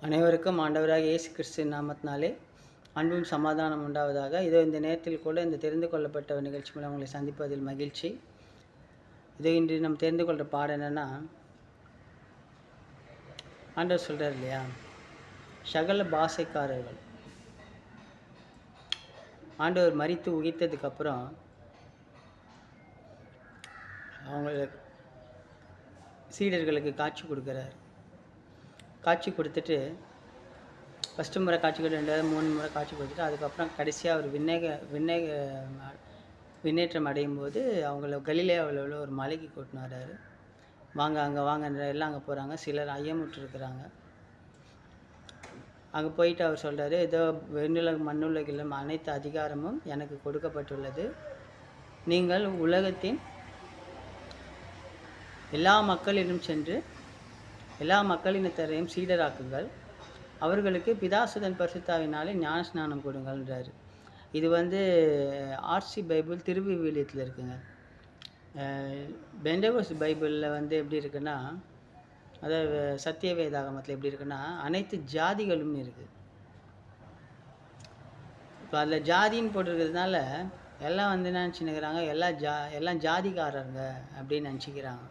அனைவருக்கும் ஆண்டவராக இயேசு கிறிஸ்துவின் நாமத்தினாலே அன்பும் சமாதானம் உண்டாவதாக. இதோ இந்த நேரத்தில் கூட இந்த தெரிந்து கொள்ளப்பட்ட ஒரு நிகழ்ச்சி மூலம் உங்களை சந்திப்பதில் மகிழ்ச்சி. இதோ இன்று நம்ம தெரிந்து கொள்கிற பாடம் என்னென்னா, ஆண்டவர் சொல்கிறார் இல்லையா, சகல பாஷைக்காரர்கள். ஆண்டவர் மரித்து உயிர்த்ததுக்கப்புறம் அவங்களுக்கு சீடர்களுக்கு காட்சி கொடுக்குறார். காட்சி கொடுத்துட்டு ஃபஸ்ட்டு முறை காட்சி கொடுத்து 2 3 முறை காட்சி கொடுத்துட்டு அதுக்கப்புறம் கடைசியாக அவர் விண்ணேற்றம் அடையும் போது அவங்கள கலிலேயாவில் உள்ள ஒரு மலைக்கு கூட்டின்னு வர்றாரு. வாங்க அங்கே வாங்க, எல்லாம் அங்கே போகிறாங்க. சிலர் ஐயமுற்றிருக்கிறாங்க. அங்கே போயிட்டு அவர் சொல்கிறாரு, ஏதோ விண்ணுலக மண்ணுலகிலும் அனைத்து அதிகாரமும் எனக்கு கொடுக்கப்பட்டுள்ளது. நீங்கள் உலகத்தின் எல்லா மக்களிலும் சென்று எல்லா மக்களினத்தரையும் சீடராக்குங்கள், அவர்களுக்கு பிதாசுதன் பரிசுத்தாவினாலே ஞான ஸ்நானம் கொடுங்கள்ன்றாரு. இது ஆர்சி பைபிள் திருவிவிலியத்தில் இருக்குங்க. பெண்டகோஸ்ட் பைபிளில் எப்படி இருக்குன்னா, அதாவது சத்திய வேதாகமத்தில் எப்படி இருக்குன்னா, அனைத்து ஜாதிகளும் இருக்குது. இப்போ அதில் ஜாதின்னு போட்டிருக்கிறதுனால எல்லாம் என்ன நினச்சின்னுக்கிறாங்க, எல்லாம் ஜாதிக்காரங்க அப்படின்னு நினச்சிக்கிறாங்க.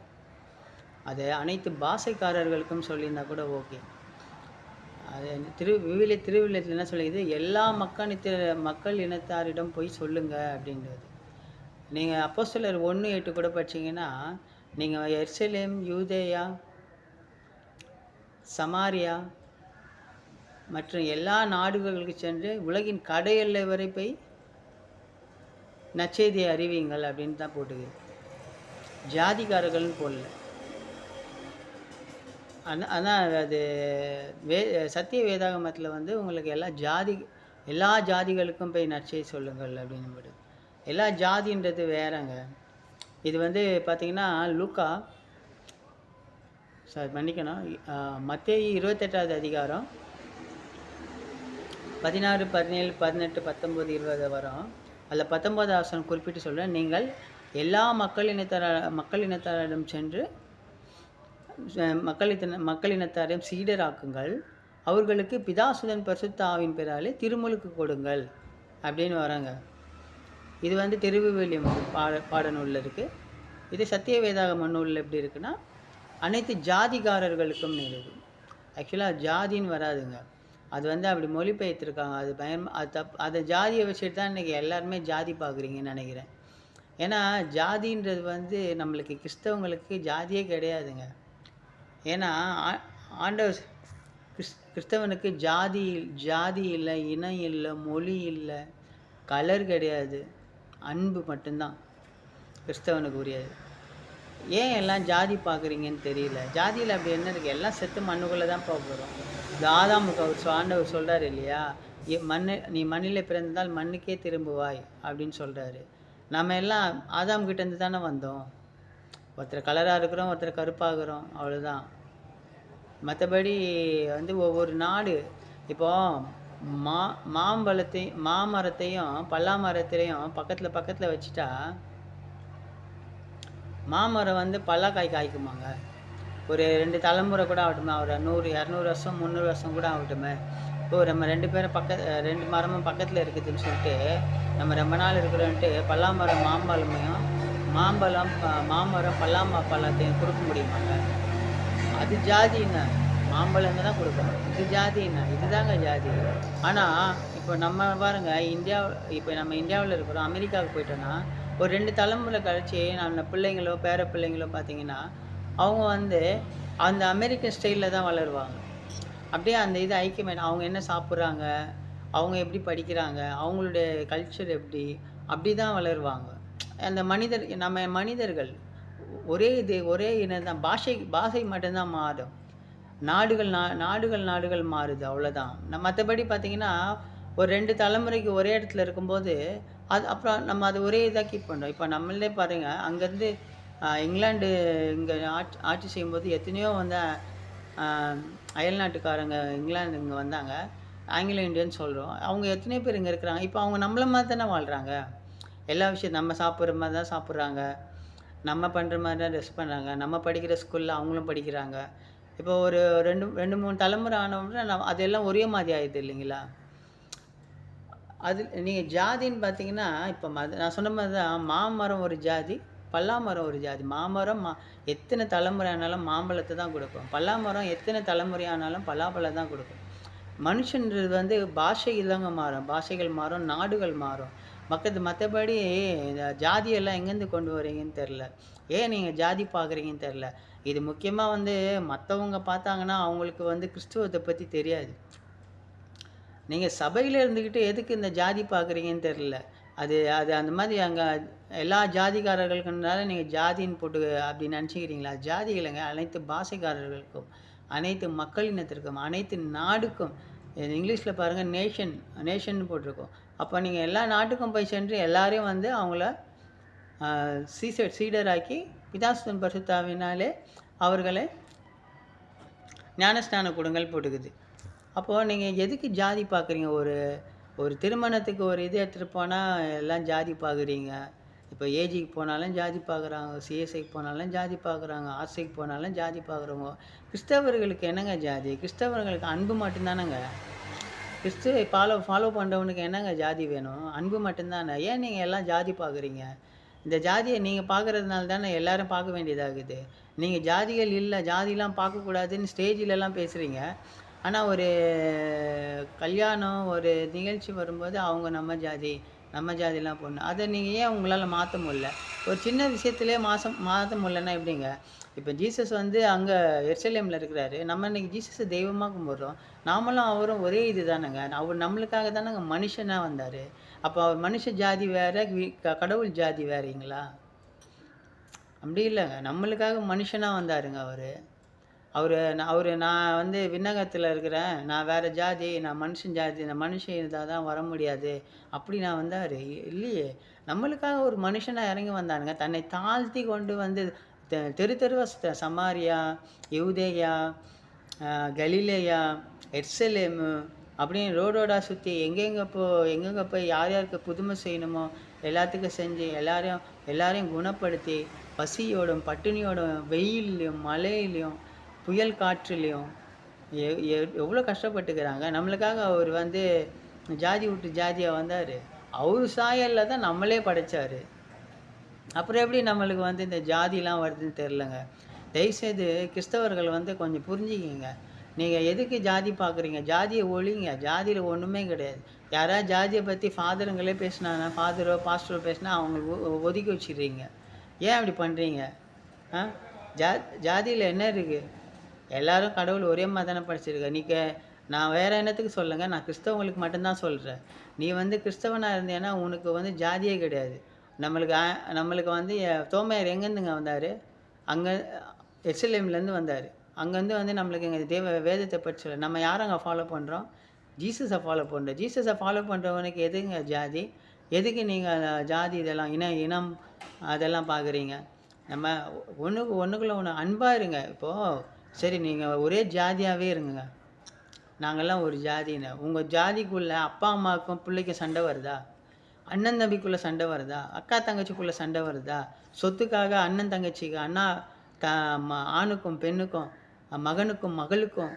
அது அனைத்து பாஷைக்காரர்களுக்கும் சொல்லியிருந்தா கூட ஓகே. அது திருவிழியத்தில் என்ன சொல்லிக்குது, எல்லா மக்கள் இனத்தாரிடம் போய் சொல்லுங்க அப்படின்றது. நீங்கள் அப்போஸ்தலர் 1:8 கூட படிச்சிங்கன்னா, நீங்கள் எருசலேம், யூதேயா, சமாரியா மற்றும் எல்லா நாடுகளுக்கு சென்று உலகின் கடையெல்லை வரை போய் நற்செய்தியை அறிவிங்கள் அப்படின்னு தான் போட்டுக்குது. ஜாதிக்காரர்கள்னு போடல. ஆனால் அது சத்திய வேதாகமத்தில் உங்களுக்கு எல்லா ஜாதிகளுக்கும் போய் நற்செய்தி சொல்லுங்கள் அப்படின்னு போடு. எல்லா ஜாதின்றது வேறங்க. இது பார்த்திங்கன்னா லூக்கா மன்னிக்கணும், மத்தேயு 28வது அதிகாரம் 16, 17, 18, 19, 20 வரும். அதில் 19வது வசனம் குறிப்பிட்டு சொல்கிறேன், நீங்கள் எல்லா மக்களினத்தாரிடம் சென்று மக்களினத்தாரையும் சீடராக்குங்கள், அவர்களுக்கு பிதாசுதன் பரிசுத்த ஆவியின் பெயராலே திருமுழுக்கு கொடுங்கள் அப்படின்னு வராங்க. இது திருவிவிலியம் பாடநூலில் இருக்குது. இது சத்திய வேதாகம நூலில் எப்படி இருக்குன்னா, அனைத்து ஜாதிகாரர்களுக்கும் இருக்குது. ஆக்சுவலாக ஜாதின்னு வராதுங்க, அது அப்படி மொழிபெயர்த்துருக்காங்க. அது அதை ஜாதியை வச்சுட்டு தான் இன்றைக்கி எல்லாருமே ஜாதி பார்க்குறீங்கன்னு நினைக்கிறேன். ஏன்னா ஜாதின்றது நம்மளுக்கு கிறிஸ்தவங்களுக்கு ஜாதியே கிடையாதுங்க. ஏன்னா ஆண்டவர் கிறிஸ்தவனுக்கு ஜாதி இல்லை, இனம் இல்லை, மொழி இல்லை, கலர் கிடையாது, அன்பு மட்டும்தான் கிறிஸ்தவனுக்கு உரியது. ஏன் எல்லாம் ஜாதி பார்க்குறீங்கன்னு தெரியல. ஜாதியில் அப்படி என்ன இருக்குது, எல்லாம் செத்து மண்ணுக்குள்ளே தான் போக போகிறோம். இந்த ஆதாமுக்கு ஆண்டவர் சொல்கிறார் இல்லையா, நீ மண்ணில் பிறந்தால் மண்ணுக்கே திரும்புவாய் அப்படின்னு சொல்கிறாரு. நம்ம எல்லாம் ஆதாம்கிட்டேருந்து தானே வந்தோம். ஒருத்தர் கலராக இருக்கிறோம், ஒருத்தர் கருப்பாகிறோம், அவ்வளோதான். மற்றபடி ஒவ்வொரு நாடு இப்போது மாமரத்தையும் பல்லாமரத்தையும் பக்கத்தில் வச்சுட்டா மாமரம் பல்லாக்காய் காய்க்குமாங்க? ஒரு 2 தலைமுறை கூட ஆகட்டுமே, ஒரு 100, 200 வருஷம், 300 வருஷம் கூட ஆகட்டுமே. இப்போ நம்ம 2 பேரும் 2 மரமும் பக்கத்தில் இருக்குதுன்னு சொல்லிட்டு நம்ம ரொம்ப நாள் இருக்கிறோன்ட்டு பல்லாமரம் மாமரம் பழத்தையும் கொடுக்க முடியுமாங்க? அது ஜாதின்னா மாம்பழம் தான் கொடுக்கணும். இது ஜாதின்னா இதுதாங்க ஜாதி. ஆனால் இப்போ நம்ம பாருங்க, நம்ம இந்தியாவில் இருக்கிறோம், அமெரிக்காவுக்கு போயிட்டோன்னா ஒரு 2 தலைமுறை கழிச்சு நம்ம பிள்ளைங்களோ பேர பிள்ளைங்களோ பார்த்தீங்கன்னா அவங்க அந்த அமெரிக்கன் ஸ்டைலில் தான் வளருவாங்க. அப்படியே அந்த இது ஐக்கியமே, அவங்க என்ன சாப்பிட்றாங்க, அவங்க எப்படி படிக்கிறாங்க, அவங்களுடைய கல்ச்சர் எப்படி, அப்படி தான் வளருவாங்க. அந்த நம்ம மனிதர்கள் ஒரே இனம் தான். பாஷை மட்டும்தான் மாறும். நாடுகள் மாறுது, அவ்வளோதான். மற்றபடி பார்த்திங்கன்னா ஒரு 2 தலைமுறைக்கு ஒரே இடத்துல இருக்கும்போது அப்புறம் நம்ம அது ஒரே இதாக கீப் பண்ணுறோம். இப்போ நம்மளே பாருங்கள், அங்கேருந்து இங்கிலாந்து இங்கே ஆட்சி செய்யும்போது எத்தனையோ அயல் நாட்டுக்காரங்க இங்கிலாந்து இங்கே வந்தாங்க. ஆங்கிலோ இண்டியன் சொல்கிறோம். அவங்க எத்தனையோ பேர் இங்கே இருக்கிறாங்க. இப்போ அவங்க நம்மள மாதிரி தானே வாழ்கிறாங்க. எல்லா விஷயம் நம்ம சாப்பிட்ற மாதிரி தான் சாப்பிட்றாங்க, நம்ம பண்ணுற மாதிரி தான் ட்ரெஸ் பண்ணுறாங்க, நம்ம படிக்கிற ஸ்கூலில் அவங்களும் படிக்கிறாங்க. இப்போ ஒரு 2 3 தலைமுறை ஆனவுடனே அதெல்லாம் ஒரே மாதிரி ஆயிடுது இல்லைங்களா? அது நீங்க ஜாதின்னு பார்த்தீங்கன்னா, இப்ப நான் சொன்ன மாரி தான் மாமரம் ஒரு ஜாதி, பல்லாமரம் ஒரு ஜாதி. மாமரம் எத்தன தலைமுறை ஆனாலும் மாம்பழத்த தான் குடுக்கும். பல்லாமரம் எத்தன தலைமுறை ஆனாலும் பலாப்பழம் தான் குடுக்கும். மனுஷன்றது வந்து பாஷைகள் தாங்க மாறும். பாஷைகள் மாறும், நாடுகள் மாறும். மத்தபடி இந்த ஜாதியெல்லாம் எங்கேருந்து கொண்டு வரீங்கன்னு தெரியல. ஏன் நீங்க ஜாதி பார்க்குறீங்கன்னு தெரியல. இது முக்கியமா வந்து மத்தவங்க பார்த்தாங்கன்னா, அவங்களுக்கு வந்து கிறிஸ்துவத்த பத்தி தெரியாது. நீங்க சபையில இருந்துகிட்டு எதுக்கு இந்த ஜாதி பார்க்குறீங்கன்னு தெரியல. அது அது அந்த மாதிரி அங்க எல்லா ஜாதிக்காரர்களுக்குனால நீங்க ஜாதின்னு போட்டு அப்படி நினச்சுக்கிறீங்களா? ஜாதி இல்லைங்க. அனைத்து பாஷைக்காரர்களுக்கும், அனைத்து மக்களினத்திற்கும், அனைத்து நாடுக்கும். இங்கிலீஷ்ல பாருங்க நேஷன்னு போட்டிருக்கும். அப்ப நீங்க எல்லா நாட்டுக்கும் போய் சென்று எல்லாரையும் வந்து அவங்கள சீடராக்கி பிதாசுதன் பரிசுத்தாவினாலே அவர்களை ஞானஸ்நானம் கொடுங்கள் போட்டுக்குது. அப்போது நீங்கள் எதுக்கு ஜாதி பார்க்குறீங்க? ஒரு திருமணத்துக்கு ஒரு இது எடுத்துகிட்டு போனால் எல்லாம் ஜாதி பார்க்குறீங்க. இப்போ ஏஜிக்கு போனாலும் ஜாதி பார்க்குறாங்க, சிஎஸ்ஐக்கு போனாலும் ஜாதி பார்க்குறாங்க, ஆர்சிக்கு போனாலும் ஜாதி பார்க்குறவங்க. கிறிஸ்தவர்களுக்கு என்னங்க ஜாதி? கிறிஸ்தவர்களுக்கு அன்பு மட்டும்தானங்க. கிறிஸ்துவை ஃபாலோ பண்ணுறவனுக்கு என்னங்க ஜாதி வேணும்? அன்பு மட்டும்தானே. ஏன் நீங்கள் எல்லாம் ஜாதி பார்க்குறீங்க? இந்த ஜாதியை நீங்கள் பார்க்குறதுனால தானே எல்லாரும் பார்க்க வேண்டியதாகுது. நீங்கள் ஜாதிகள் இல்லை, ஜாதிலாம் பார்க்கக்கூடாதுன்னு ஸ்டேஜிலலாம் பேசுகிறீங்க. ஆனால் ஒரு கல்யாணம், ஒரு நிகழ்ச்சி வரும்போது அவங்க நம்ம ஜாதிலாம் பொண்ணு. அதை நீங்கள் ஏன் உங்களால் மாற்ற முடியல? ஒரு சின்ன விஷயத்திலே மாற்ற முடியலன்னா எப்படிங்க? இப்போ ஜீசஸ் வந்து அங்கே எருசலேமில் இருக்கிறாரு. நம்ம இன்னைக்கு ஜீசஸை தெய்வமாக கும்பிட்றோம். நாமளும் அவரும் ஒரே இது தானேங்க. அவர் நம்மளுக்காக தானேங்க மனுஷனாக வந்தார். அப்போ அவர் மனுஷ ஜாதி வேறு, கடவுள் ஜாதி வேறீங்களா? அப்படி இல்லைங்க. நம்மளுக்காக மனுஷனாக வந்தாருங்க அவர். நான் வந்து விண்ணகத்தில் இருக்கிறேன், நான் வேறு ஜாதி, நான் மனுஷன் இருந்தால் தான் வர முடியாது அப்படி நான் வந்தார் இல்லையே. நம்மளுக்காக ஒரு மனுஷனாக இறங்கி வந்தானுங்க. தன்னை தாழ்த்தி கொண்டு வந்து தெருவா சமாரியா, யூதேயா, கலிலேயா, எருசலேமு அப்படின்னு ரோடோடா சுற்றி எங்கெங்கே போய் யார் யாருக்கு புதுமை செய்யணுமோ எல்லாத்துக்கும் செஞ்சு எல்லாரையும் குணப்படுத்தி பசியோடும் பட்டினியோடும் வெயில்லையும் மழையிலையும் புயல் காற்றுலையும் எவ்வளோ கஷ்டப்பட்டுக்கிறாங்க. நம்மளுக்காக அவர் வந்து ஜாதி விட்டு ஜாதியாக வந்தார். அவர் சாயலில் தான் நம்மளே படைச்சார். அப்புறம் எப்படி நம்மளுக்கு வந்து இந்த ஜாதிலாம் வருதுன்னு தெரிலங்க. தயவுசெய்து கிறிஸ்தவர்கள் வந்து கொஞ்சம் புரிஞ்சுக்கிங்க. நீங்கள் எதுக்கு ஜாதி பார்க்குறீங்க? ஜாதியை ஒழிங்க. ஜாதியில் ஒன்றுமே கிடையாது. யாராவது ஜாதியை பற்றி ஃபாதருங்களே பேசினாங்க, ஃபாதரோ பாஸ்டரோ பேசினா அவங்க ஒதுக்கி வச்சிடுறீங்க. ஏன் அப்படி பண்ணுறீங்க? ஜாதியில் என்ன இருக்குது? எல்லாரும் கடவுள் ஒரே மாதிரி தானே படிச்சிருக்க. நான் வேறு என்னத்துக்கு சொல்லுங்க, நான் கிறிஸ்தவங்களுக்கு மட்டும்தான் சொல்கிறேன். நீ வந்து கிறிஸ்தவனாக இருந்தேன்னா உனக்கு வந்து ஜாதியே கிடையாது. நம்மளுக்கு வந்து தோமையார் எங்கேருந்துங்க வந்தார்? அங்கே எருசலேம்லேருந்து வந்தார். அங்கேருந்து வந்து நம்மளுக்கு எங்கள் வேதத்தை பற்றி சொல்ல நம்ம யாரை அங்கே ஃபாலோ பண்ணுறோம்? ஜீசஸை ஃபாலோ பண்ணுறோம். ஜீசஸை ஃபாலோ பண்ணுறவனுக்கு எதுங்க ஜாதி? எதுக்கு நீங்கள் ஜாதி இதெல்லாம் இனம் அதெல்லாம் பார்க்குறீங்க? நம்ம ஒன்றுக்குள்ளே ஒன்று அன்பாக இருங்க. இப்போது சரி, நீங்கள் ஒரே ஜாதியாகவே இருங்க. நாங்கள்லாம் ஒரு ஜாதின்னு உங்கள் ஜாதிக்குள்ளே அப்பா அம்மாவுக்கும் பிள்ளைக்கும் சண்டை வருதா? அண்ணன் தம்பிக்குள்ளே சண்டை வருதா? அக்கா தங்கச்சிக்குள்ளே சண்டை வருதா? சொத்துக்காக அண்ணன் தங்கச்சிக்கு ஆணுக்கும் பெண்ணுக்கும், மகனுக்கும் மகளுக்கும்,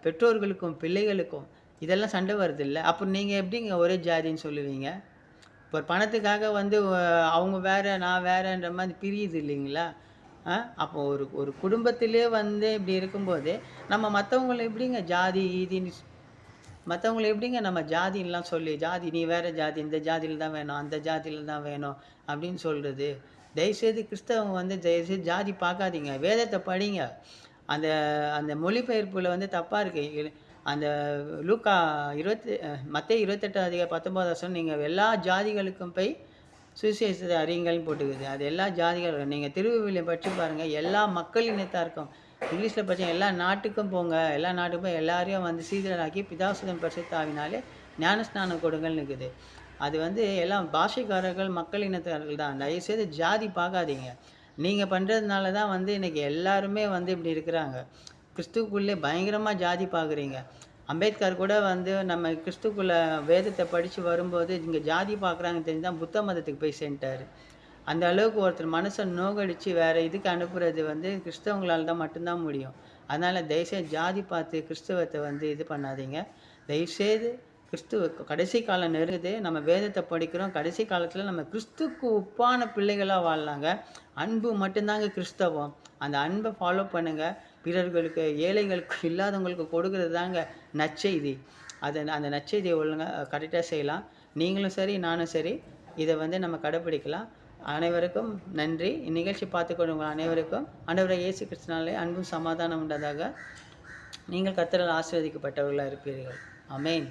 பெற்றோர்களுக்கும் பிள்ளைகளுக்கும் இதெல்லாம் சண்டை வருது இல்லை? அப்புறம் நீங்கள் எப்படிங்க ஒரே ஜாதின்னு சொல்லுவீங்க? இப்போ பணத்துக்காக வந்து அவங்க வேறு நான் வேறுன்ற மாதிரி பிரியுது இல்லைங்களா? அப்போ ஒரு குடும்பத்திலே வந்து இப்படி இருக்கும்போது நம்ம மற்றவங்களை எப்படிங்க நம்ம ஜாதின்லாம் சொல்லி ஜாதி நீ வேறு ஜாதி, இந்த ஜாதியில் தான் வேணும், அந்த ஜாதியில் தான் வேணும் அப்படின்னு சொல்கிறது. தயவுசெய்து கிறிஸ்தவங்க வந்து தயவுசெய்து ஜாதி பார்க்காதீங்க. வேதத்தை படிங்க. அந்த அந்த மொழிபெயர்ப்பில் வந்து தப்பாக இருக்குது. அந்த லூக்கா மத்தேயு 28:19 நீங்கள் எல்லா ஜாதிகளுக்கும் போய் சுவிசேஷத்தை அறியுங்கள்னு போட்டுக்குது. அது எல்லா ஜாதிகளும் நீங்கள் திருவிவிலியம் படித்து பாருங்கள். எல்லா மக்கள் இனத்தாருக்கும் இங்கிலீஷில் படித்த எல்லா நாட்டுக்கும் போங்க. எல்லா நாட்டுக்கும் போய் எல்லாரையும் வந்து சீடராக்கி பிதாசுதன் பரிசுத்த ஆவினாலே ஞானஸ்நானம் கொடுங்கள்னு இருக்குது. அது வந்து எல்லாம் பாஷைக்காரர்கள் மக்கள் இனத்தார்கள் தான். தயவுசெய்து ஜாதி பார்க்காதீங்க. நீங்கள் பண்ணுறதுனால தான் வந்து இன்றைக்கி எல்லாருமே வந்து இப்படி இருக்கிறாங்க. கிறிஸ்துவுக்குள்ளே பயங்கரமாக ஜாதி பார்க்குறீங்க. அம்பேத்கர் கூட வந்து நம்ம கிறிஸ்துக்குள்ளே வேதத்தை படித்து வரும்போது இங்கே ஜாதி பார்க்குறாங்கன்னு தெரிஞ்சு தான் புத்த மதத்துக்கு போய் சேர்ந்துட்டார். அந்த அளவுக்கு ஒருத்தர் மனசை நோகடிச்சு வேறு இதுக்கு அனுப்புறது வந்து கிறிஸ்தவங்களால் தான் மட்டும்தான் முடியும். அதனால் தயவுசெய்து ஜாதி பார்த்து கிறிஸ்தவத்தை வந்து இது பண்ணாதீங்க. தயவுசெய்து கிறிஸ்துவ கடைசி காலம் நெருங்குது. நம்ம வேதத்தை படிக்கிறோம். கடைசி காலத்தில் நம்ம கிறிஸ்துக்கு ஒப்பான பிள்ளைகளாக வாழலாங்க. அன்பு மட்டும்தாங்க கிறிஸ்தவம். அந்த அன்பை ஃபாலோ பண்ணுங்கள். பிறர்களுக்கு, ஏழைகளுக்கு, இல்லாதவங்களுக்கு கொடுக்கறது தாங்க நற்செய்தி. அந்த நற்செய்தியை ஒழுங்காக கரெக்டாக செய்யலாம். நீங்களும் சரி, நானும் சரி, இதை வந்து நம்ம கடைப்பிடிக்கலாம். அனைவருக்கும் நன்றி. இந்நிகழ்ச்சி பார்த்துக்கொண்டு உங்கள் அனைவருக்கும் ஆண்டவராகிய இயேசு கிறிஸ்துவினாலே அன்பும் சமாதானம் உண்டதாக. நீங்கள் கர்த்தரால் ஆசீர்வதிக்கப்பட்டவர்களாக இருப்பீர்கள். ஆமென்.